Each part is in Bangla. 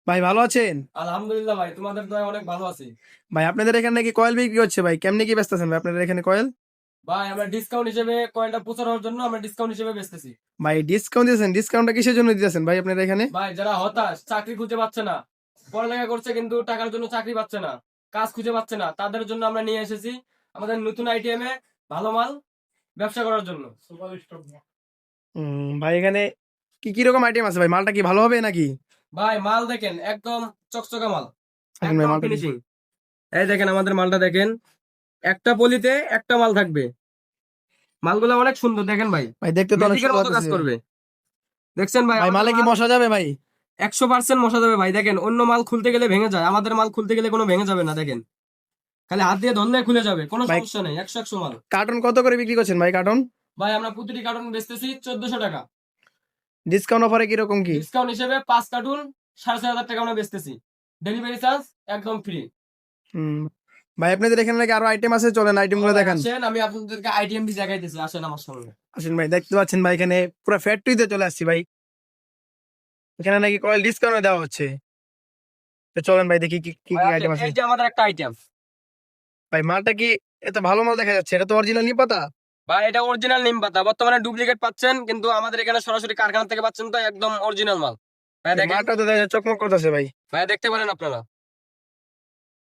ভাই ভালো আছেন? আলহামদুলিল্লাহ ভাই, তোমাদের দয়া অনেক ভালো আছি। ভাই আপনাদের এখানে নাকি কয়েল বিক্রি হচ্ছে ভাই, কেমনে কি বেচতেছেন ভাই আপনাদের এখানে কয়েল? ভাই আমরা ডিসকাউন্ট হিসেবে কয়েলটা প্রচারের জন্য আমরা ডিসকাউন্ট হিসেবে বেচতেছি। ভাই ডিসকাউন্ট দিতেছেন, ডিসকাউন্টটা কিসের জন্য দিতেছেন ভাই আপনাদের এখানে? ভাই যারা হতাশ, চাকরি খুঁজে পাচ্ছে না, পড়ালেখা করছে কিন্তু টাকার জন্য চাকরি পাচ্ছে না, কাজ খুঁজে পাচ্ছে না, তাদের জন্য আমরা নিয়ে এসেছি আমাদের নতুন আইটিএম এ ভালো মাল ব্যবসা করার জন্য। ভাই এখানে কি কি রকম আইটেম আছে ভাই, মালটা কি ভালো হবে নাকি? ভাই মাল দেখেন একদম চকচকা মাল, আসেন ভাই একদম মালটা দেখি। ফিনিশিং। এই দেখেন আমাদের মালটা দেখেন, একটা পলিতে একটা মাল থাকবে। মালগুলো অনেক সুন্দর দেখেন ভাই, ভাই দেখতে তো অনেক ম্যাজিকের সুন্দর মতো কাজ লাগতেছে। করবে। দেখছেন ভাই ভাই আমাদের মালে কি মাল বসা যাবে ভাই? 100% মশা যাবে ভাই। দেখেন অন্য মাল খুলতে গেলে ভেঙে যায়, আমাদের মাল খুলতে গেলে কোনো ভেঙে যাবে না। দেখেন খালি হাত দিয়ে ধরলে খুলে যাবে, কোনো ভাই সমস্যা নেই। 100 মাল। কার্টন কত করে বিক্রি করছেন ভাই কার্টন? ভাই আমরা প্রতিটি কার্টুন বেচতেছি 1400 টাকা। ডিসকাউন্ট অফারে কিরকম কি? ডিসকাউন্ট হিসেবে 5 কার্টুন 4500 টাকা আমরা বেচতেছি। ডেলিভারি চার্জ একদম ফ্রি। হুম। ভাই আপনাদের এখানে নাকি আরো আইটেম আছে, চলেন আইটেম গুলো দেখান। আসেন, আমি আপনাদেরকে আইটেমটি দেখাইতেছি, আসেন আমার সঙ্গে। আসেন ভাই, দেখতে পাচ্ছেন ভাই এখানে পুরো ফ্যাক্টরিতে চলে আসছি ভাই। এখানে নাকি কয়েল ডিসকাউন্ট দেওয়া হচ্ছে। তো চলেন ভাই দেখি কি কি ভাই কি আসেন, আইটেম আছে। এই যে আমাদের একটা আইটেম। ভাই মালটা কি এত ভালো মাল দেখা যাচ্ছে? এটা তো অরিজিনাল নিম পাতা। ভাই এটা অরিজিনাল নিম পাতা, বর্তমানে ডুপ্লিকেট পাচ্ছেন কিন্তু আমাদের এখানে সরাসরি কারখানা থেকে পাচ্ছেন, তো একদম অরিজিনাল মাল। ভাই এই দেখেন, মালটা তো দেখা যাচ্ছে চকমক করতেছে ভাই। ভাই দেখতে পারেন আপনারা।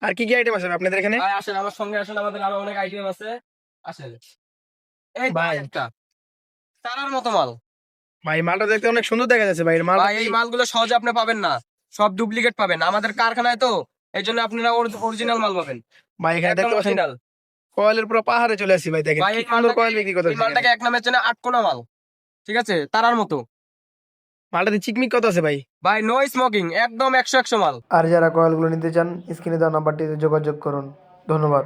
আর কি কি আইটেম আছে ভাই আপনাদের এখানে? ভাই আসেন আমার সঙ্গে, আসেন আমাদের আরো অনেক আইটেম আছে। আসেন, এই তো ভাই ভাই একটা তারার মতো মাল। ভাই মালটা দেখতে অনেক সুন্দর দেখা যাচ্ছে ভাই, এর মালটা ভাই কি? এই মালগুলো সহজে আপনি পাবেন না, সব ডুপ্লিকেট পাবেন আমাদের কারখানায়, তো এই জন্য আপনারা অরিজিনাল মাল পাবেন, ভাই এখানে একদম দেখতে পাচ্ছেন অরিজিনাল। কয়েলের পুরো পাহাড়ে চলে আসছি ভাই, দেখেন ভাই কি এই সুন্দর মালটাকে কয়েল বিক্রি এই করতেছে এখানে। মালটাকে এক নামে চেনে আটকোনা মাল। ঠিক আছে, তারার মতো। মালটাতে চিকমিক কত আছে ভাই? ভাই নো স্মোকিং, একদম 100 মাল। আর যারা কয়েলগুলো নিতে চান স্ক্রিনে দেওয়া নাম্বারটিতে যোগাযোগ করুন। ধন্যবাদ।